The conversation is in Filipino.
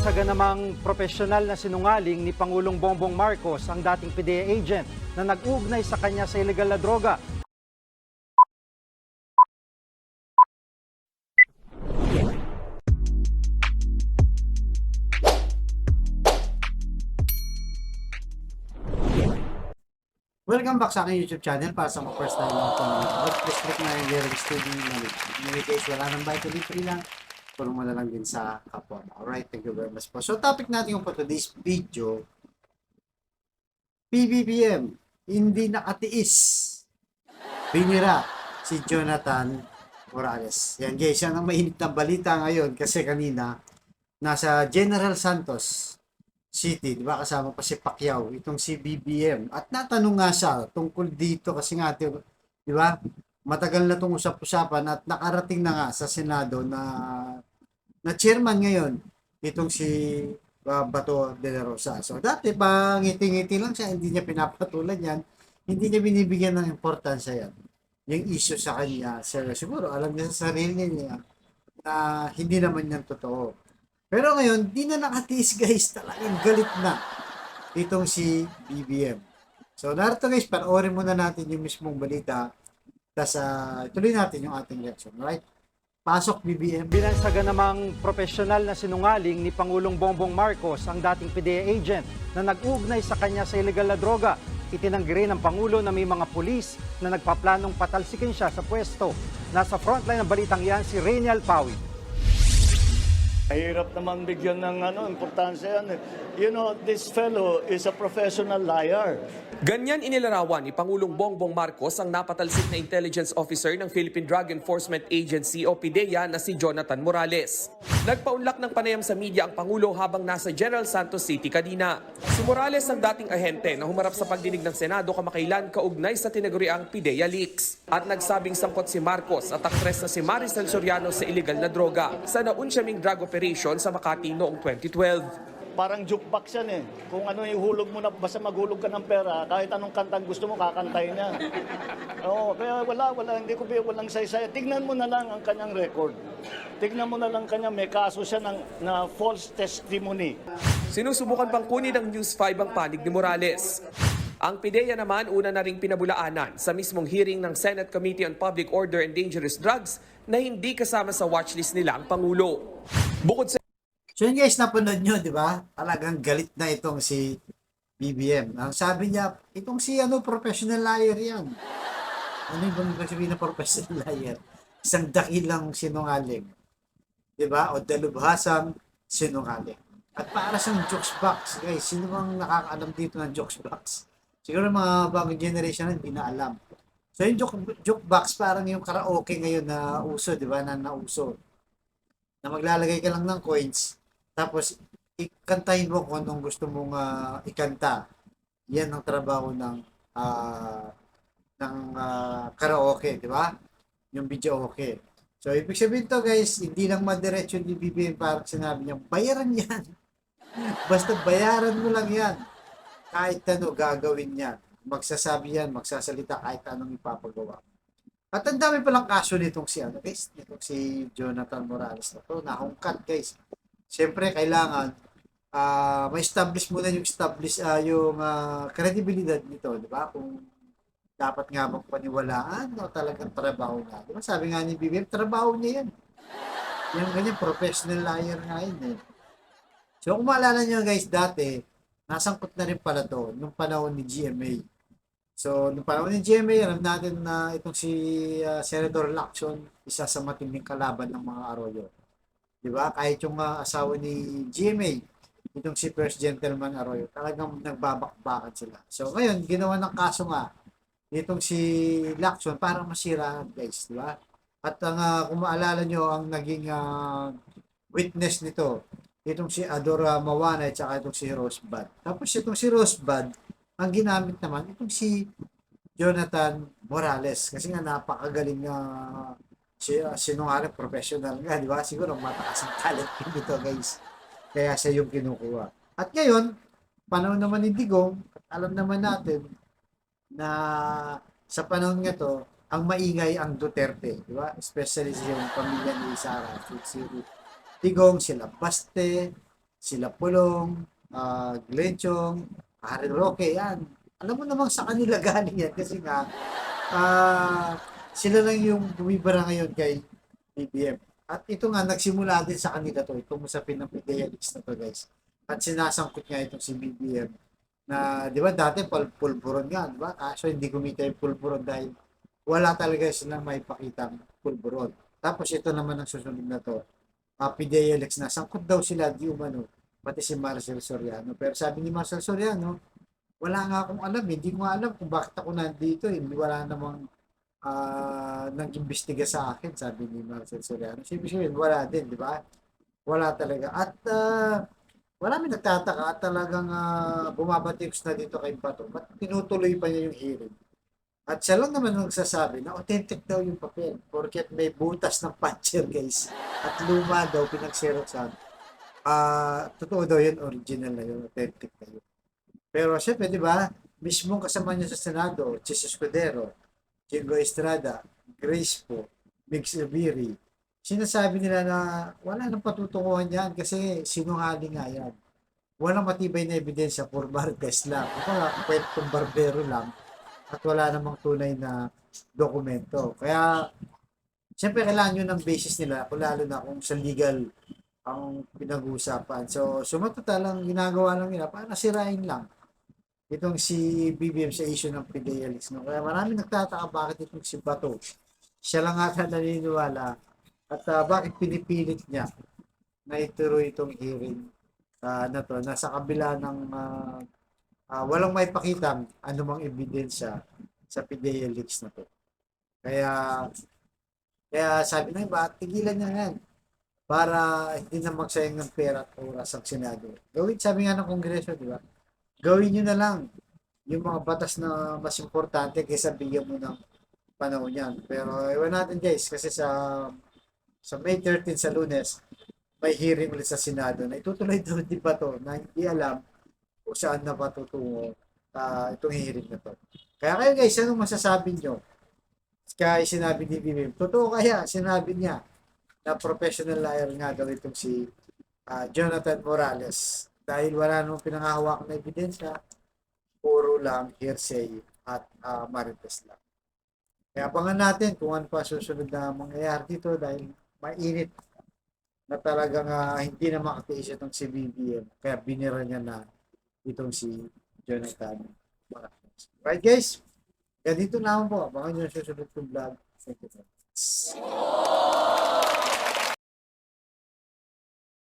Binansagan namang profesional na sinungaling ni Pangulong Bongbong Marcos ang dating PDEA agent na nag-ugnay sa kanya sa illegal na droga. Welcome back sa aking YouTube channel. Para sa mga first time lang itong please click na yung lyrics to the money. In any case, wala nang buy to be free lang. Puro mo na lang din sa kapwa. Alright, thank you very much po. So, topic natin yung for today's video, PBBM, hindi nakatiis. Binira si Jonathan Morales. Yan guys, yan ang mainit na balita ngayon kasi kanina, nasa General Santos City, di ba? Kasama pa si Pacquiao, itong si BBM. At natanong nga siya tungkol dito kasi nga, di ba? Matagal na itong usap-usapan at nakarating na nga sa Senado na chairman ngayon, itong si Bato de la Rosa. So dati pa ngiti-ngiti lang siya, hindi niya pinapatulan yan, hindi niya binibigyan ng importansya yan. Yung issue sa kanya, siguro alam niya sa sarili niya na hindi naman yan totoo. Pero ngayon, di na nakatiis guys, talagang galit na itong si BBM. So narito guys, panoorin muna natin yung mismong balita. Tapos tuloy natin yung ating reaction, right? Pasok BBM. Binansagan namang profesional na sinungaling ni Pangulong Bongbong Marcos ang dating PDEA agent na nag-ugnay sa kanya sa illegal na droga. Itinanggi rin ng Pangulo na may mga pulis na nagpaplanong patalsikin siya sa pwesto. Nasa frontline ng balitang yan si Reynald Pawi. Mahirap naman bigyan ng importansya yan. You know, this fellow is a professional liar. Ganyan inilarawan ni Pangulong Bongbong Marcos ang napatalsik na intelligence officer ng Philippine Drug Enforcement Agency o PDEA na si Jonathan Morales. Nagpaunlak ng panayam sa media ang Pangulo habang nasa General Santos City kanina. Si Morales ang dating ahente na humarap sa pagdinig ng Senado kamakailan kaugnay sa tinaguriang PDEA leaks. At nagsabing sangkot si Marcos at aktres na si Maricel Soriano sa illegal na droga sa naunsyaming drug operation sa Makati noong 2012. Parang jukebox yan eh. Kung ano ihulog mo na, basta maghulog ka ng pera, kahit anong kantang gusto mo, kakantay niya. Oo, kaya walang saysay. Tignan mo na lang ang kanyang record. Tignan mo na lang kanya, may kaso siya na false testimony. Sinusubukan pang kunin ng News 5 ang panig ni Morales. Ang PDEA naman una na ring pinabulaanan sa mismong hearing ng Senate Committee on Public Order and Dangerous Drugs na hindi kasama sa watchlist nila ang Pangulo. Bukod sa So yun guys, napanood nyo, di ba? Talagang galit na itong si BBM. Ang sabi niya, itong si professional liar yan. Ano yung bang sabihin na professional liar? Isang dakilang sinungaling. Di ba? O dalubhasang sinungaling. At para siyang jokes box, guys. Sino bang nakakaalam dito ng jokes box? Siguro mga bagong generation hindi na alam. So yung joke box, parang yung karaoke ngayon na uso, di ba? Na nauso. Na maglalagay ka lang ng coins. Tapos, ikantahin mo kung anong gusto mong ikanta. Yan ang trabaho ng karaoke, di ba? Yung video okay. So, ibig sabihin to guys, hindi lang madiretso ni BBM parang sinabi niya, bayaran yan. Basta bayaran mo lang yan. Kahit ano gagawin niya. Magsasabi yan, magsasalita kahit anong ipapagawa. At ang dami palang kaso nitong si Jonathan Morales na to, nahungkat guys. Siyempre, kailangan ma-establish muna yung credibility nito, di ba? Kung dapat nga bang paniwalaan o talagang trabaho na. Di ba? Sabi nga ni BBM, trabaho niya yan. Yung ganyan, professional liar nga yun eh. So, kung maalala nyo guys, dati, nasangkot na rin pala to nung panahon ni GMA. So, nung panahon ni GMA, alam natin na itong si Senator Lacson, isa sa matinding kalaban ng mga Arroyo. Diba? Kahit yung asawa ni GMA, itong si First Gentleman Arroyo, talagang nagbabakbakan sila. So ngayon, ginawa ng kaso nga itong si Lacson para masira guys, diba? At kung maalala nyo, ang naging witness nito, itong si Adora Mawana at saka itong si Rosebud. Tapos itong si Rosebud, ang ginamit naman, itong si Jonathan Morales. Kasi nga napakagaling sinungaling professional nga, di ba? Siguro mataas ang talent nito guys. Kaya siya yung kinukuha. At ngayon, panahon naman ni Digong, alam naman natin na sa panahon nga to, ang maingay ang Duterte, di ba? Especially yung pamilya ni Sara, si Digong, sila Baste, sila Pulong, Glenchong, Harry Roque, yan. Alam mo namang sa kanila galing yan kasi nga, sila lang yung bumibara ngayon kay BBM. At ito nga, nagsimula din sa kanila to, itong usapin ng PDLX na to guys. At sinasangkot nga itong si BBM na, di ba, dati pulburon nga, di ba? Kaso hindi kumita yung pulburon dahil wala talaga silang maipakitang pulburon. Tapos ito naman ang susunod na to, PDLX na, sangkot daw sila, di umano, pati si Marcel Soriano. Pero sabi ni Marcel Soriano, wala nga akong alam, hindi ko nga alam kung bakit ako nandito, hindi wala namang nag-imbestiga sa akin, sabi ni Marcel Soriano. Sabi wala din, di ba? Wala talaga. At marami nagtataka at talagang bumabatiks na dito kay Pato. Ba't tinutuloy pa niya yung hearing? At siya lang naman nagsasabi na authentic daw yung papel porket may butas ng puncher guys. At luma daw, pinagseroksan. Totoo daw yun, original na yun, authentic na yun. Pero syempre, di ba, mismong kasama niya sa Senado, Chis Escudero, Jingo Estrada, Grace po, Mix Ibiri, sinasabi nila na wala nang patutunguhan yan kasi sinungaling nga yan. Walang matibay na ebidensya for Marquez lang. Ito nga, kwentong barbero lang at wala namang tunay na dokumento. Kaya, siyempre kailangan yun ang basis nila, kung lalo na kung sa legal ang pinag-uusapan. So, sumatotal lang ginagawa lang nila para nasirain lang itong si BBM sa issue ng PDLX. No? Kaya marami nagtataka bakit itong si Bato. Siya lang ata naniniwala at bakit pinipilit niya na ituloy itong hearing na to, nasa kabila ng walang may pakitang anumang ebidensya sa PDLX na to. Kaya sabi na iba, tigilan niya yan para hindi na magsayang ng pera at oras ang Senado. Gawin, sabi nga ng Kongreso, di ba? Gawin nyo na lang yung mga batas na mas importante kaysa bigyan mo ng panahon yan. Pero ewan natin guys, kasi sa May 13 sa Lunes, may hearing ulit sa Senado na itutuloy daw di ba to na hindi alam kung saan na patutungo itong hearing na to. Kaya kayo guys, anong masasabi nyo? Kaya sinabi ni BBM, totoo kaya sinabi niya na professional liar nga daw itong si Jonathan Morales dahil wala namang pinangahawak na ebidensya, puro lang hearsay at marites lang. Kaya abangan natin kung ano pa susunod na mangyayari dito dahil mainit na talagang hindi na makatiis itong si BBM. Kaya binira niya na itong si Jonathan Morales. Right guys? Ganito na po. Abangan nyo yung susunod kong vlog. Thank you.